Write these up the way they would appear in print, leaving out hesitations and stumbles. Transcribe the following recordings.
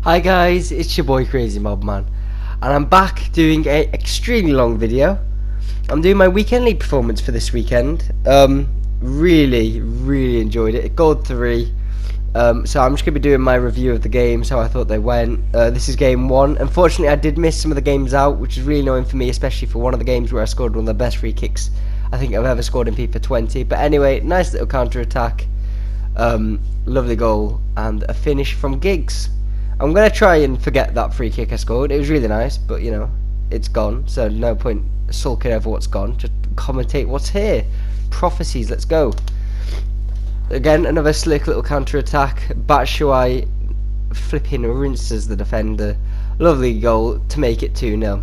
Hi guys, it's your boy Crazy Mob Man, and I'm back doing a extremely long video. I'm doing my weekend league performance for this weekend. Really enjoyed it. Gold 3. So I'm just gonna be doing my review of the games, how I thought they went. This is game 1. Unfortunately, I did miss some of the games out, which is really annoying for me, especially for one of the games where I scored one of the best free kicks I think I've ever scored in FIFA 20. But anyway, nice little counter attack, lovely goal, and a finish from Giggs. I'm going to try and forget that free kick I scored. It was really nice, but you know, it's gone, so no point sulking over what's gone. Just commentate what's here. Prophecies, let's go. Again, another slick little counter attack. Batshuayi flipping rinses the defender. Lovely goal to make it 2-0.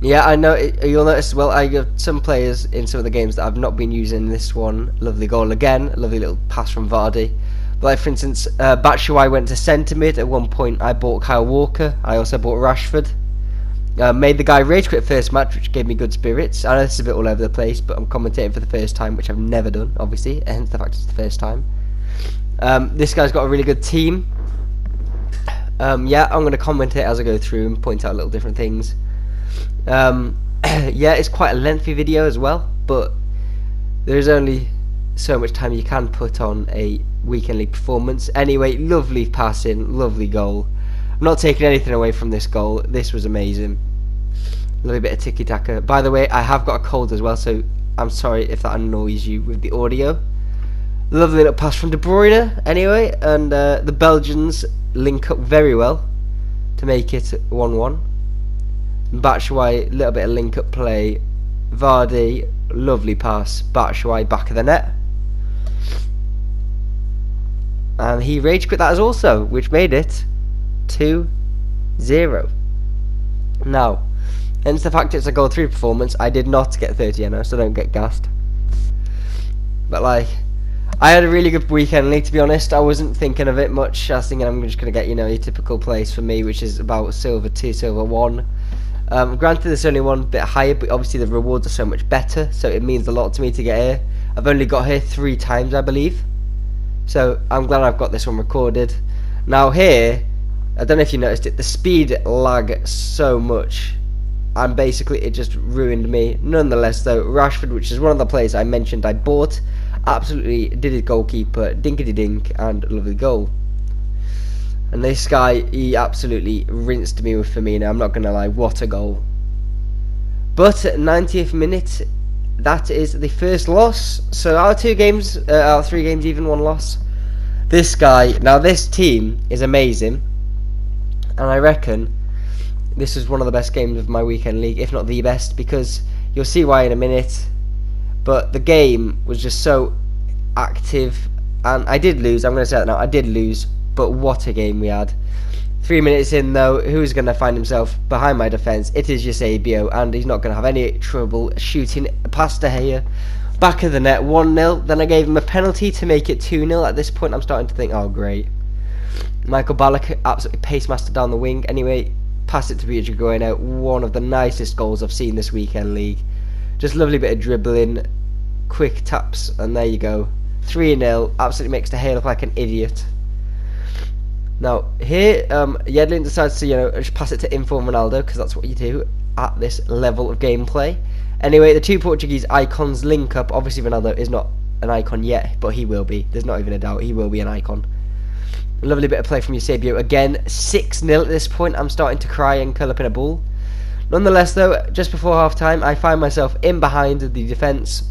Yeah, I know, you'll notice as well, I got some players in some of the games that I've not been using. This one, lovely goal again. Lovely little pass from Vardy. Like, for instance, Batshuayi went to centre mid. At one point, I bought Kyle Walker. I also bought Rashford. Made the guy rage quit first match, which gave me good spirits. I know this is a bit all over the place, but I'm commentating for the first time, which I've never done, obviously, hence the fact it's the first time. This guy's got a really good team. Yeah, I'm going to commentate as I go through and point out little different things. Yeah, it's quite a lengthy video as well, but there's only so much time you can put on a weekend league performance. Anyway, lovely passing, lovely goal. I'm not taking anything away from this goal. This was amazing. A little bit of tiki-taka. By the way, I have got a cold as well, so I'm sorry if that annoys you with the audio. Lovely little pass from De Bruyne, anyway, and the Belgians link up very well to make it 1-1. Batshuayi, little bit of link-up play. Vardy, lovely pass. Batshuayi, back of the net. And he rage quit that as also, which made it 2-0. Now, hence the fact it's a goal 3 performance, I did not get 30 NO, so don't get gassed. But like, I had a really good weekend league, to be honest. I wasn't thinking of it much. I was thinking I'm just going to get, you know, your typical place for me, which is about silver 2, silver 1. Granted, there's only one bit higher, but obviously the rewards are so much better, so it means a lot to me to get here. I've only got here 3 times, I believe. So I'm glad I've got this one recorded. Now here, I don't know if you noticed it, the speed lag so much, and basically it just ruined me. Nonetheless though, Rashford, which is one of the players I mentioned I bought, absolutely did his goalkeeper, dinkety dink, and lovely goal. And this guy, he absolutely rinsed me with Firmino, I'm not going to lie, what a goal. But at 90th minute, that is the first loss. So out of 2 games, out of 3 games, even 1 loss. This guy, now this team is amazing, and I reckon this is one of the best games of my weekend league, if not the best, because you'll see why in a minute. But the game was just so active, and I did lose. I'm going to say that now, I did lose, but what a game we had. 3 minutes in though, who's going to find himself behind my defence? It is Eusebio, and he's not going to have any trouble shooting past De Gea. Back of the net, 1-0. Then I gave him a penalty to make it 2-0. At this point, I'm starting to think, oh great. Michael Ballack, absolutely pace master down the wing. Anyway, pass it to Beatrice going out. One of the nicest goals I've seen this weekend league. Just lovely bit of dribbling, quick taps, and there you go. 3-0. Absolutely makes De Gea look like an idiot. Now here, Yedlin decides to, you know, just pass it to Inform Ronaldo, because that's what you do at this level of gameplay. Anyway, the 2 Portuguese icons link up. Obviously Ronaldo is not an icon yet, but he will be. There's not even a doubt, he will be an icon. A lovely bit of play from Eusebio again. 6-0 at this point. I'm starting to cry and curl up in a ball. Nonetheless though, just before half time, I find myself in behind the defence.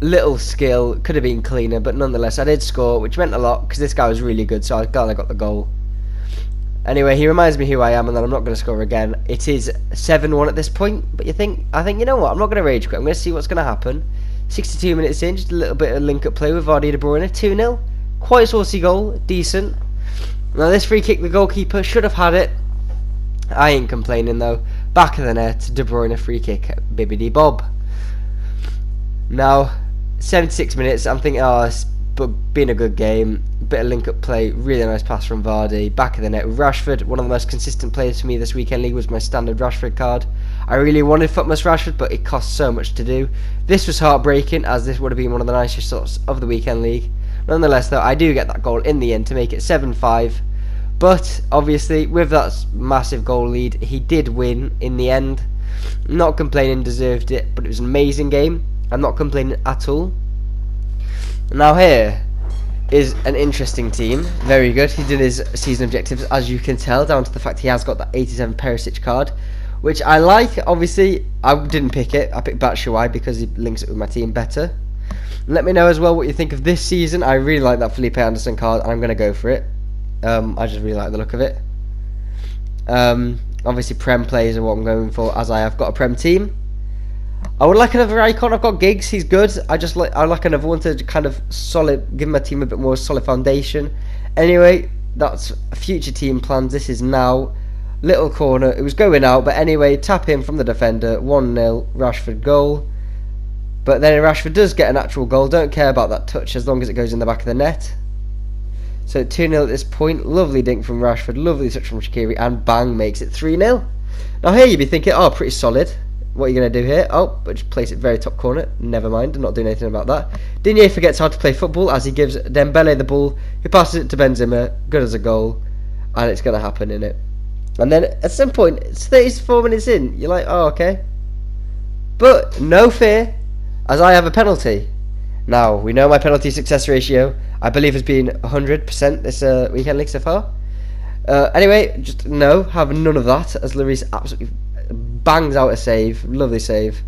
Little skill, could have been cleaner, but nonetheless I did score, which meant a lot because this guy was really good, so I'm glad I got the goal. Anyway, he reminds me who I am, and then I'm not going to score again. It is 7-1 at this point, but I think, you know what, I'm not going to rage quit. I'm going to see what's going to happen. 62 minutes in, just a little bit of link-up play with Vardy De Bruyne, 2-0. Quite a saucy goal, decent. Now this free kick, the goalkeeper should have had it. I ain't complaining though. Back of the net, De Bruyne free kick, bibbidi bob. Now 76 minutes, I'm thinking, oh, it's been a good game. Bit of link-up play, really nice pass from Vardy. Back of the net, Rashford, one of the most consistent players for me this weekend league, was my standard Rashford card. I really wanted Footmas Rashford, but it cost so much to do. This was heartbreaking, as this would have been one of the nicest sorts of the weekend league. Nonetheless, though, I do get that goal in the end to make it 7-5. But obviously, with that massive goal lead, he did win in the end. Not complaining, deserved it, but it was an amazing game. I'm not complaining at all. Now here is an interesting team. Very good. He did his season objectives, as you can tell, down to the fact he has got that 87 Perisic card, which I like. Obviously, I didn't pick it. I picked Batshuayi because he links it with my team better. Let me know as well what you think of this season. I really like that Felipe Anderson card, and I'm going to go for it. I just really like the look of it. Obviously, Prem players are what I'm going for, as I have got a Prem team. I would like another icon. I've got Giggs. He's good. I like another one to kind of give my team a bit more solid foundation. Anyway, that's future team plans. This is now little corner. It was going out, but anyway, tap in from the defender. 1-0 Rashford goal. But then Rashford does get an actual goal. Don't care about that touch as long as it goes in the back of the net. So 2-0 at this point. Lovely dink from Rashford. Lovely touch from Shaqiri. And bang, makes it 3-0. Now here you'd be thinking, oh, pretty solid. What are you going to do here? Oh, but just place it very top corner. Never mind. I'm not doing anything about that. Digne forgets how to play football as he gives Dembele the ball. He passes it to Benzema. Good as a goal. And it's going to happen, innit? And then at some point, it's 34 minutes in. You're like, oh, okay. But no fear, as I have a penalty. Now, we know my penalty success ratio, I believe, has been 100% this weekend league so far. Anyway, just have none of that, as Lloris absolutely bangs out a save. Lovely save.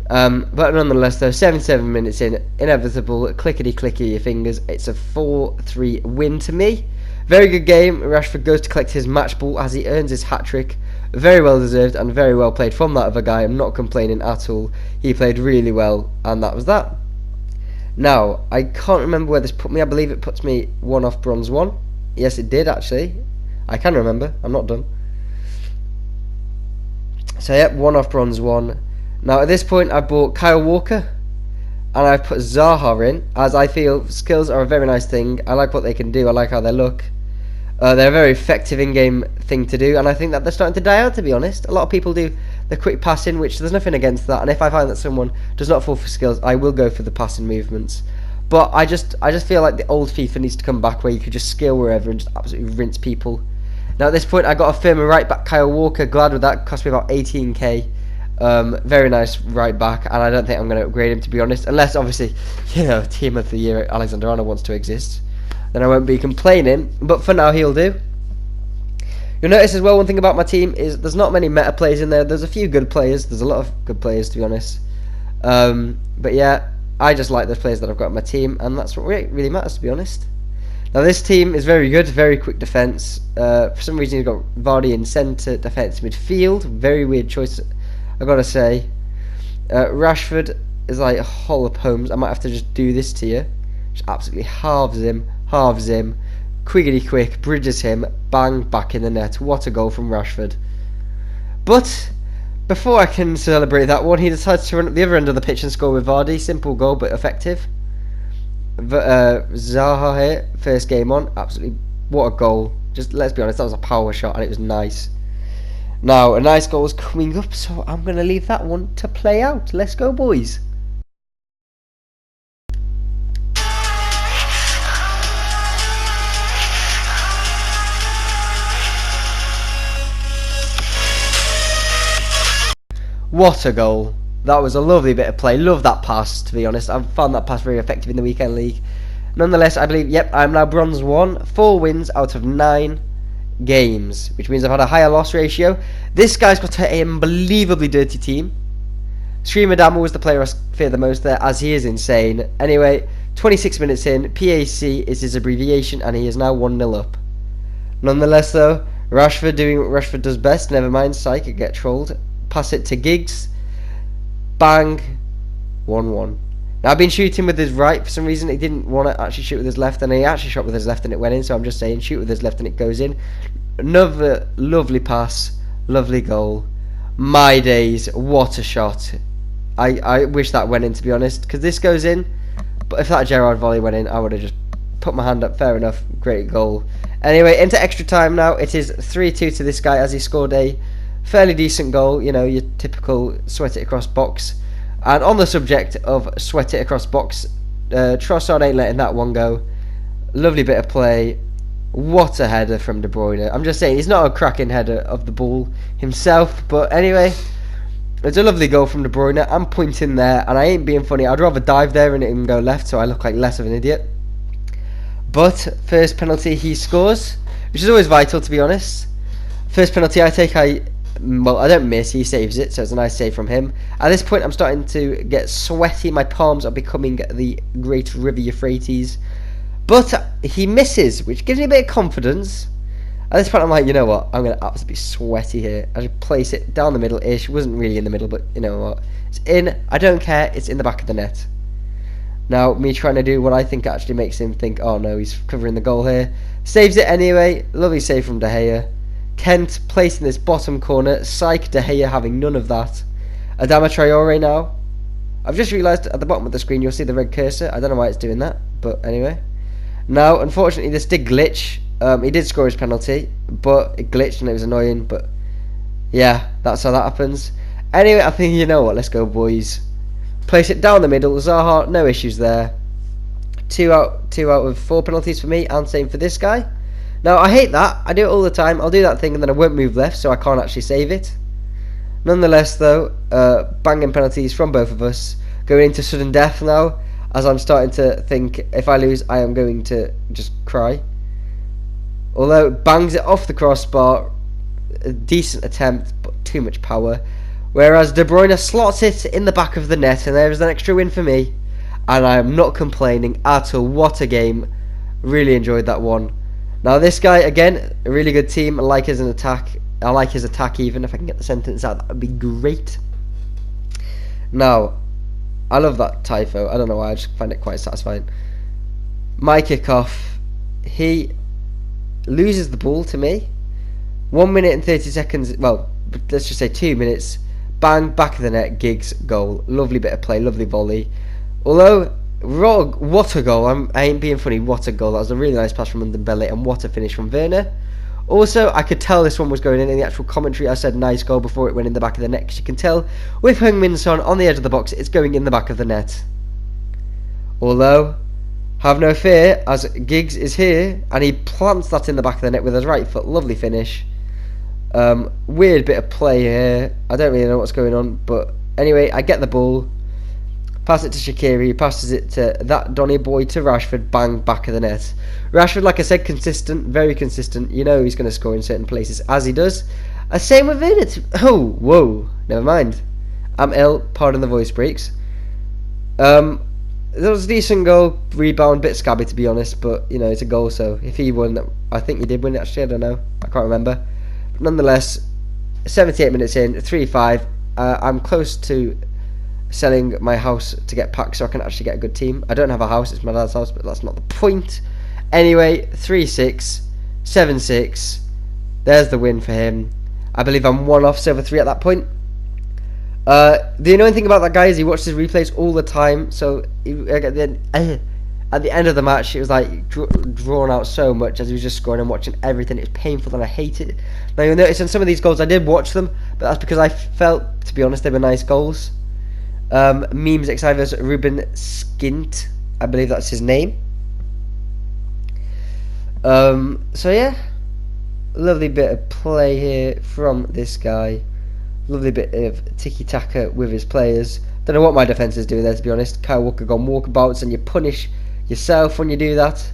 But nonetheless, though, 77 minutes in, inevitable, clickety-clicky your fingers. It's a 4-3 win to me. Very good game. Rashford goes to collect his match ball as he earns his hat-trick. Very well deserved and very well played from that other guy. I'm not complaining at all. He played really well, and that was that. Now, I can't remember where this put me. I believe it puts me 1 off bronze 1. Yes, it did, actually. I can remember. I'm not done. So, yep, 1 off bronze 1. Now, at this point, I bought Kyle Walker. And I've put Zaha in, as I feel skills are a very nice thing. I like what they can do. I like how they look. They're a very effective in-game thing to do. And I think that they're starting to die out, to be honest. A lot of people do the quick passing, which there's nothing against that. And if I find that someone does not fall for skills, I will go for the passing movements. But I just feel like the old FIFA needs to come back, where you could just skill wherever and just absolutely rinse people. Now at this point, I got a firmer right back, Kyle Walker. Glad with that. Cost me about 18k. Very nice right back, and I don't think I'm going to upgrade him, to be honest, unless obviously, Team of the Year Alexander Arnold wants to exist. Then I won't be complaining. But for now, he'll do. You'll notice as well, one thing about my team is there's not many meta players in there. There's a few good players. There's a lot of good players, to be honest. But yeah, I just like the players that I've got in my team, and that's what really matters, to be honest. Now this team is very good, very quick defence. For some reason, you've got Vardy in centre defence midfield. Very weird choice, I've got to say. Rashford is like a hole of homes. I might have to just do this to you. Just absolutely halves him, quickity quick, bridges him, bang, back in the net. What a goal from Rashford. But before I can celebrate that one, he decides to run up the other end of the pitch and score with Vardy. Simple goal, but effective. Zaha here, first game on, absolutely, what a goal. Just let's be honest, that was a power shot and it was nice. Now, a nice goal is coming up, so I'm going to leave that one to play out. Let's go, boys. What a goal. That was a lovely bit of play. Love that pass, to be honest. I've found that pass very effective in the weekend league. Nonetheless, I believe, yep, I'm now bronze 1. 4 wins out of 9 games, which means I've had a higher loss ratio. This guy's got an unbelievably dirty team. Streamer Dama was the player I fear the most there, as he is insane. Anyway, 26 minutes in, PAC is his abbreviation, and he is now 1-0 up. Nonetheless, though, Rashford doing what Rashford does best. Never mind, psych, get trolled. Pass it to Giggs. Bang. 1-1. Now, I've been shooting with his right. For some reason, he didn't want to actually shoot with his left, and he actually shot with his left and it went in, so I'm just saying, shoot with his left and it goes in. Another lovely pass. Lovely goal. My days, what a shot. I wish that went in, to be honest, because this goes in, but if that Gerrard volley went in, I would have just put my hand up. Fair enough. Great goal. Anyway, into extra time now. It is 3-2 to this guy, as he scored a fairly decent goal, your typical sweat it across box. And on the subject of sweat it across box, Trossard ain't letting that one go. Lovely bit of play. What a header from De Bruyne. I'm just saying, he's not a cracking header of the ball himself, but anyway, it's a lovely goal from De Bruyne. I'm pointing there, and I ain't being funny. I'd rather dive there and it can go left, so I look like less of an idiot. But first penalty he scores, which is always vital, to be honest. First penalty I take, I don't miss. He saves it, so it's a nice save from him. At this point, I'm starting to get sweaty. My palms are becoming the great River Euphrates. But he misses, which gives me a bit of confidence. At this point, I'm like, you know what? I'm going to absolutely be sweaty here. I just place it down the middle-ish. It wasn't really in the middle, but you know what? It's in. I don't care. It's in the back of the net. Now, me trying to do what I think actually makes him think, oh no, he's covering the goal here. Saves it anyway. Lovely save from De Gea. Kent placed in this bottom corner. Psych, De Gea having none of that. Adama Traore now. I've just realised at the bottom of the screen you'll see the red cursor. I don't know why it's doing that, but anyway. Now, unfortunately, this did glitch. He did score his penalty, but it glitched and it was annoying. But yeah, that's how that happens. Anyway, I think, you know what, let's go, boys. Place it down the middle. Zaha, no issues there. Two out of 4 penalties for me, and same for this guy. Now, I hate that. I do it all the time. I'll do that thing and then I won't move left, so I can't actually save it. Nonetheless, though, banging penalties from both of us. Going into sudden death now, as I'm starting to think if I lose, I am going to just cry. Although it bangs it off the crossbar, a decent attempt, but too much power. Whereas De Bruyne slots it in the back of the net, and there is an extra win for me. And I am not complaining at all. What a game. Really enjoyed that one. Now this guy, again, a really good team. I like his attack. I like his attack even. If I can get the sentence out, that would be great. Now, I love that typho. I don't know why, I just find it quite satisfying. My kickoff, he loses the ball to me. 1 minute and 30 seconds, well, let's just say 2 minutes. Bang, back of the net, Giggs, goal. Lovely bit of play, lovely volley. Although, what a goal. I ain't being funny, what a goal. That was a really nice pass from Ndombele, and what a finish from Werner. Also, I could tell this one was going in the actual commentary. I said nice goal before it went in the back of the net, because you can tell with Heung-min Son on the edge of the box, it's going in the back of the net. Although, have no fear, as Giggs is here, and he plants that in the back of the net with his right foot. Lovely finish. Weird bit of play here. I don't really know what's going on, but anyway, I get the ball. Pass it to Shaqiri, passes it to that Donny boy to Rashford, bang, back of the net. Rashford, like I said, consistent, very consistent. You know he's going to score in certain places, as he does. Same with it. Oh, whoa, never mind. I'm ill, pardon the voice breaks. That was a decent goal, rebound, bit scabby to be honest, but, you know, it's a goal, so if he won, I think he did win actually, I don't know, I can't remember. But nonetheless, 78 minutes in, 3-5, I'm close to selling my house to get packed so I can actually get a good team. I don't have a house, it's my dad's house, but that's not the point. Anyway, 3-6, 7-6, there's the win for him. I believe I'm 1 off Silver 3 at that point. The annoying thing about that guy is he watches replays all the time, so at the end of the match it was like drawn out so much as he was just scoring and watching everything. It was painful and I hate it. Now you'll notice in some of these goals I did watch them, but that's because I felt, to be honest, they were nice goals. Memes Xivers Ruben Skint, I believe that's his name. So yeah, lovely bit of play here from this guy. Lovely bit of tiki-taka with his players. Don't know what my defence is doing there, to be honest. Kyle Walker gone walkabouts, and you punish yourself when you do that.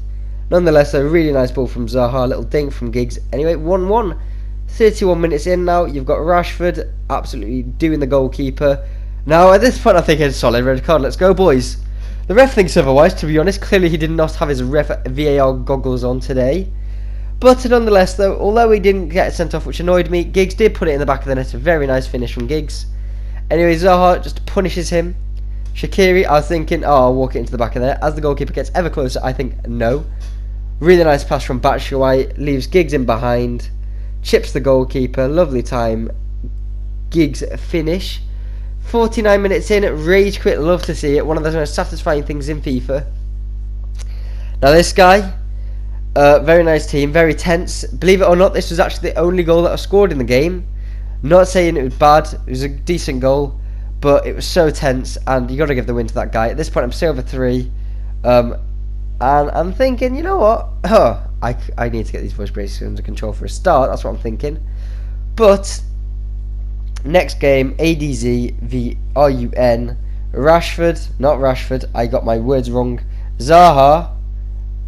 Nonetheless, a really nice ball from Zaha, a little ding from Giggs. Anyway, 1-1. 31 minutes in now. You've got Rashford absolutely doing the goalkeeper. Now, at this point, I think it's a solid red card. Let's go, boys. The ref thinks otherwise, to be honest. Clearly, he did not have his VAR goggles on today. But nonetheless, though, although he didn't get sent off, which annoyed me, Giggs did put it in the back of the net. A very nice finish from Giggs. Anyway, Zaha just punishes him. Shaqiri, I was thinking, oh, I'll walk it into the back of the net. As the goalkeeper gets ever closer, I think, no. Really nice pass from Batshuayi. Leaves Giggs in behind. Chips the goalkeeper. Lovely time. Giggs finish. 49 minutes in. Rage quit. Love to see it. One of the most satisfying things in FIFA. Now, this guy... very nice team, very tense. Believe it or not, this was actually the only goal that I scored in the game. Not saying it was bad, it was a decent goal, but it was so tense, and you got to give the win to that guy. At this point, I'm Silver 3. And I'm thinking, you know what? Oh, I need to get these voice braces under control for a start. That's what I'm thinking. But next game, ADZ v RUN. Rashford, not Rashford. I got my words wrong. Zaha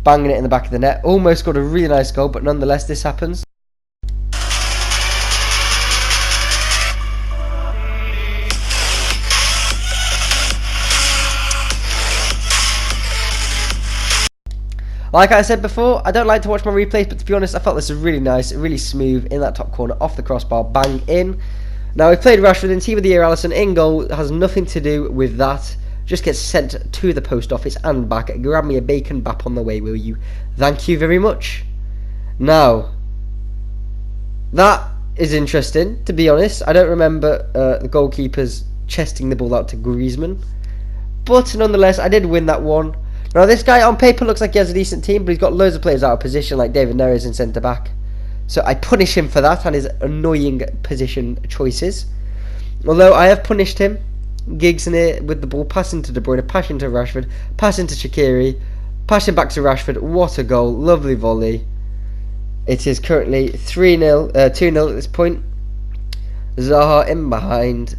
banging it in the back of the net. Almost scored a really nice goal, but nonetheless, this happens. Like I said before, I don't like to watch my replays, but to be honest, I felt this was really nice, really smooth, in that top corner, off the crossbar, bang, in. Now, we played Rashford in Team of the Year, Alisson, in goal, has nothing to do with that. Just gets sent to the post office and back. Grab me a bacon bap on the way, will you? Thank you very much. Now, that is interesting, to be honest. I don't remember the goalkeepers chesting the ball out to Griezmann. But nonetheless, I did win that one. Now, this guy on paper looks like he has a decent team, but he's got loads of players out of position, like David Neres in centre-back. So I punish him for that and his annoying position choices. Although I have punished him. Giggs in it with the ball, passing to De Bruyne, passing to Rashford, passing to Shaqiri, passing back to Rashford. What a goal. Lovely volley. It is currently 2-0 at this point. Zaha in behind.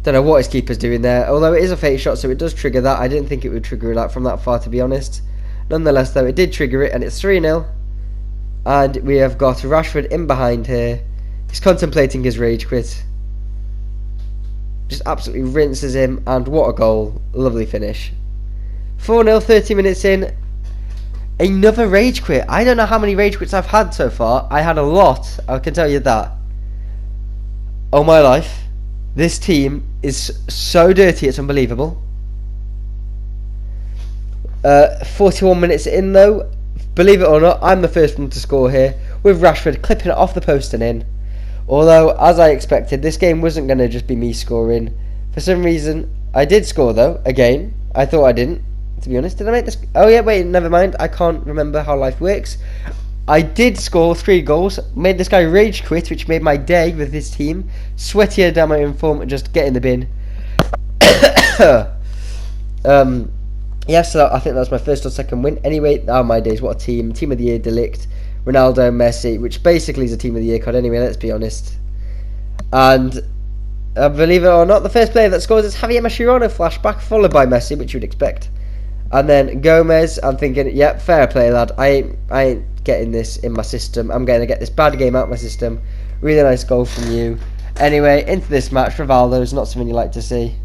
Don't know what his keeper's doing there, although it is a fake shot, so it does trigger that. I didn't think it would trigger that from that far, to be honest. Nonetheless, though, it did trigger it, and it's 3-0. And we have got Rashford in behind here. He's contemplating his rage quit. Just absolutely rinses him, and what a goal. Lovely finish. 4-0, 30 minutes in. Another rage quit. I don't know how many rage quits I've had so far. I had a lot, I can tell you that. Oh my life. This team is so dirty, it's unbelievable. 41 minutes in though. Believe it or not, I'm the first one to score here, with Rashford clipping it off the post and in. Although, as I expected, this game wasn't going to just be me scoring. For some reason, I did score though, again. I thought I didn't, to be honest. Did I make this? Oh yeah, wait, never mind. I can't remember how life works. I did score 3 goals, made this guy rage quit, which made my day with this team. Sweaty Adama in form and just get in the bin. Yeah, so I think that was my first or second win. Anyway, oh my days, what a team. Team of the Year, Delict, Ronaldo, Messi, which basically is a Team of the Year card anyway, let's be honest. And, believe it or not, the first player that scores is Javier Mascherano flashback, followed by Messi, which you would expect. And then Gomez, I'm thinking, yep, fair play, lad. I ain't getting this in my system. I'm going to get this bad game out of my system. Really nice goal from you. Anyway, into this match, Rivaldo is not something you like to see.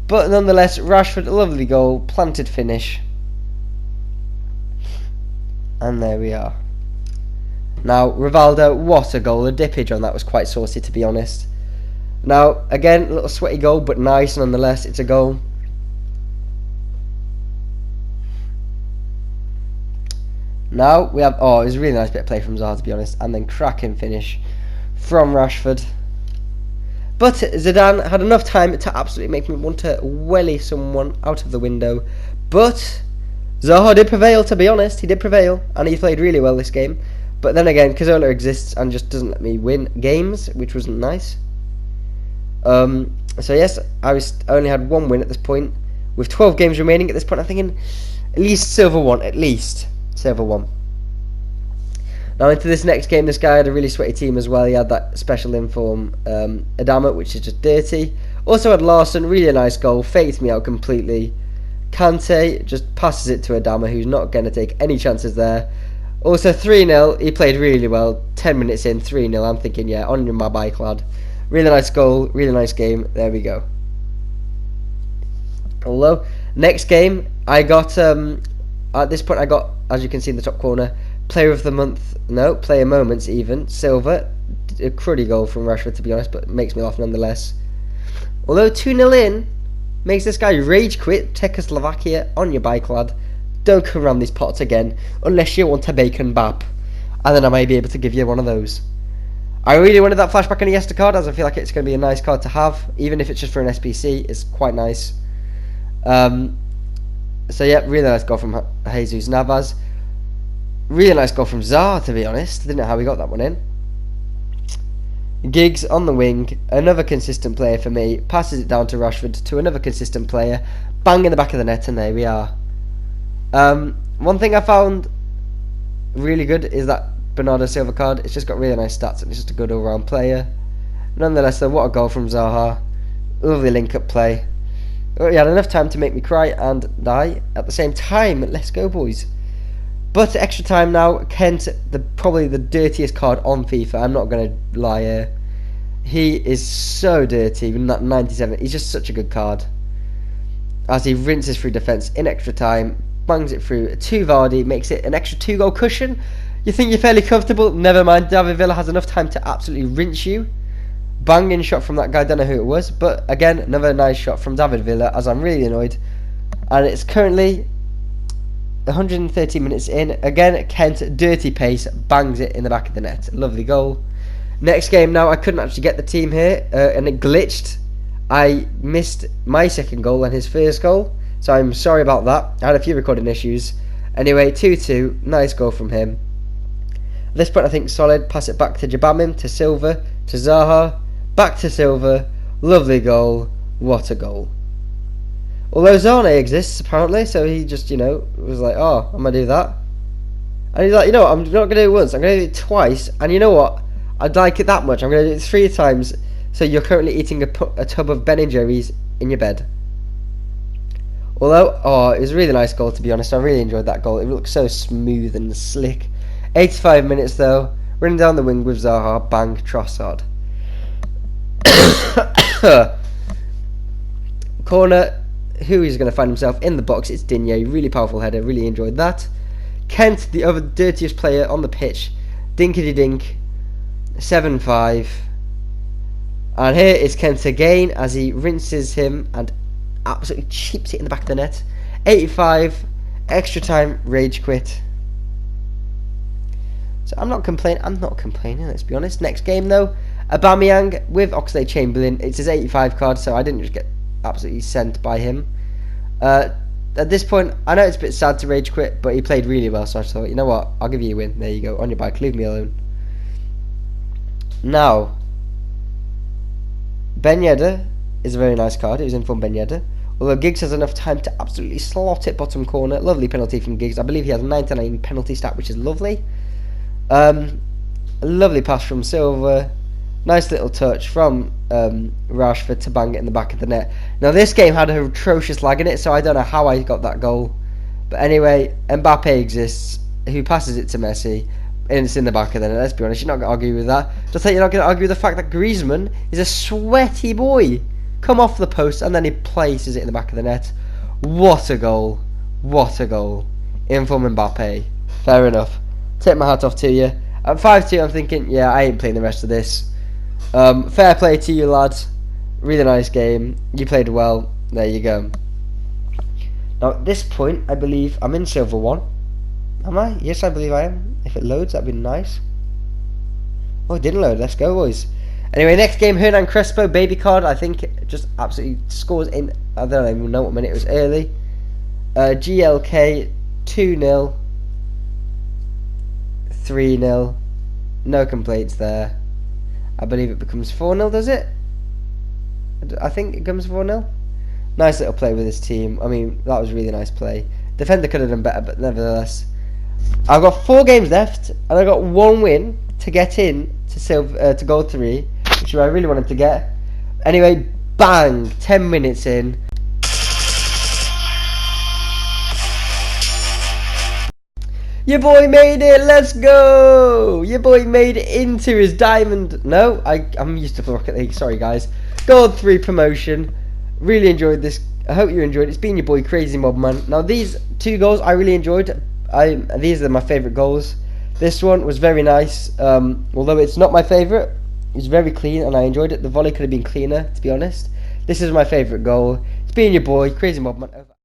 But nonetheless, Rashford, a lovely goal, planted finish. And there we are. Now, Rivaldo, what a goal. The dippage on that was quite saucy, to be honest. Now, again, a little sweaty goal, but nice nonetheless. It's a goal. Now we have, oh, it was a really nice bit of play from Zaha, to be honest, and then cracking finish from Rashford. But Zidane had enough time to absolutely make me want to welly someone out of the window. But Zaha did prevail, to be honest. He did prevail, and he played really well this game. But then again, Cazorla exists and just doesn't let me win games, which wasn't nice. So yes, I only had 1 win at this point, with 12 games remaining at this point. I'm thinking, at least silver 1, at least. Silver 1. Now into this next game, this guy had a really sweaty team as well. He had that special inform Adama, which is just dirty. Also had Larson, really nice goal, faked me out completely. Kante just passes it to Adama, who's not going to take any chances there. Also 3-0, he played really well. 10 minutes in, 3-0. I'm thinking, yeah, on my bike, lad. Really nice goal, really nice game. There we go. Although, next game, I got, at this point I got, as you can see in the top corner, Player of the Month, no, Player Moments even, Silver. A cruddy goal from Rashford, to be honest, but makes me laugh nonetheless. Although 2-0 in, makes this guy rage quit. Czechoslovakia, on your bike, lad. Don't come around these pots again, unless you want a bacon bap. And then I may be able to give you one of those. I really wanted that flashback on a Iniesta card, as I feel like it's going to be a nice card to have, even if it's just for an SPC. It's quite nice. So yeah, really nice goal from Jesus Navas. Really nice goal from Zaha, to be honest. Didn't know how we got that one in. Giggs on the wing, another consistent player for me. Passes it down to Rashford, to another consistent player. Bang in the back of the net, and there we are. One thing I found really good is that Bernardo Silva card. It's just got really nice stats and it's just a good all-round player. Nonetheless, though, what a goal from Zaha. Lovely link-up play. Oh, he had enough time to make me cry and die at the same time. Let's go, boys. But extra time now. Kent, probably the dirtiest card on FIFA. I'm not going to lie here. He is so dirty. Even that 97. He's just such a good card. As he rinses through defence in extra time. Bangs it through to Vardy. Makes it an extra 2-goal cushion. You think you're fairly comfortable? Never mind. David Villa has enough time to absolutely rinse you. Banging shot from that guy. Don't know who it was. But again, another nice shot from David Villa. As I'm really annoyed. And it's currently 130 minutes in. Again, Kent, dirty pace, bangs it in the back of the net. Lovely goal. Next game now, I couldn't actually get the team here, and it glitched. I missed my second goal and his first goal, so I'm sorry about that. I had a few recording issues. Anyway, 2-2, nice goal from him. At this point, I think solid. Pass it back to Jabamim, to Silva, to Zaha, back to Silva. Lovely goal. What a goal. Although Zane exists, apparently, so he just, was like, oh, I'm going to do that. And he's like, you know what, I'm not going to do it once, I'm going to do it twice, and you know what, I'd like it that much, I'm going to do it 3 times, so you're currently eating a tub of Ben & Jerry's in your bed. Although, oh, it was a really nice goal, to be honest, I really enjoyed that goal, it looked so smooth and slick. 85 minutes, though, running down the wing with Zaha, bang, Trossard. Corner. Who is going to find himself in the box? It's Digne. Really powerful header. Really enjoyed that. Kent, the other dirtiest player on the pitch. Dinkity dink. 7-5. And here is Kent again as he rinses him and absolutely chips it in the back of the net. 85. Extra time. Rage quit. So I'm not complaining. Let's be honest. Next game though. Aubameyang with Oxlade-Chamberlain. It's his 85 card, so I didn't just get absolutely sent by him. At this point, I know it's a bit sad to rage quit, but he played really well, so I thought, you know what, I'll give you a win. There you go, on your bike, leave me alone. Now, Ben Yedder is a very nice card. It was in from Ben Yedder. Although Giggs has enough time to absolutely slot it bottom corner. Lovely penalty from Giggs. I believe he has 99 penalty stat, which is lovely. A lovely pass from Silva. Nice little touch from Rashford to bang it in the back of the net. Now this game had an atrocious lag in it, so I don't know how I got that goal. But anyway, Mbappe exists, who passes it to Messi, and it's in the back of the net. Let's be honest, you're not going to argue with that. Just like you're not going to argue with the fact that Griezmann is a sweaty boy. Come off the post, and then he places it in the back of the net. What a goal. What a goal. In from Mbappe. Fair enough. Take my hat off to you. At 5-2, I'm thinking, yeah, I ain't playing the rest of this. Fair play to you, lads. Really nice game. You played well. There you go. Now, at this point, I believe I'm in Silver 1. Am I? Yes, I believe I am. If it loads, that'd be nice. Oh, it didn't load. Let's go, boys. Anyway, next game, Hernan Crespo, baby card. I think it just absolutely scores in. I don't even know what minute it was early. GLK 2-0. 3-0. No complaints there. I believe it becomes 4-0, does it? I think it comes 4-0. Nice little play with his team. I mean, that was a really nice play. Defender could have done better, but nevertheless. I've got 4 games left, and I got 1 win to get in to gold 3, which I really wanted to get. Anyway, bang! 10 minutes in. Your boy made it, let's go! Your boy made it into his diamond. No, I'm used to Rocket League, sorry guys. Gold 3 promotion. Really enjoyed this. I hope you enjoyed it. It's been your boy Crazy Mobman. Now these 2 goals I really enjoyed. These are my favourite goals. This one was very nice. Although it's not my favourite. It was very clean and I enjoyed it. The volley could have been cleaner, to be honest. This is my favourite goal. It's been your boy Crazy Mobman. Over.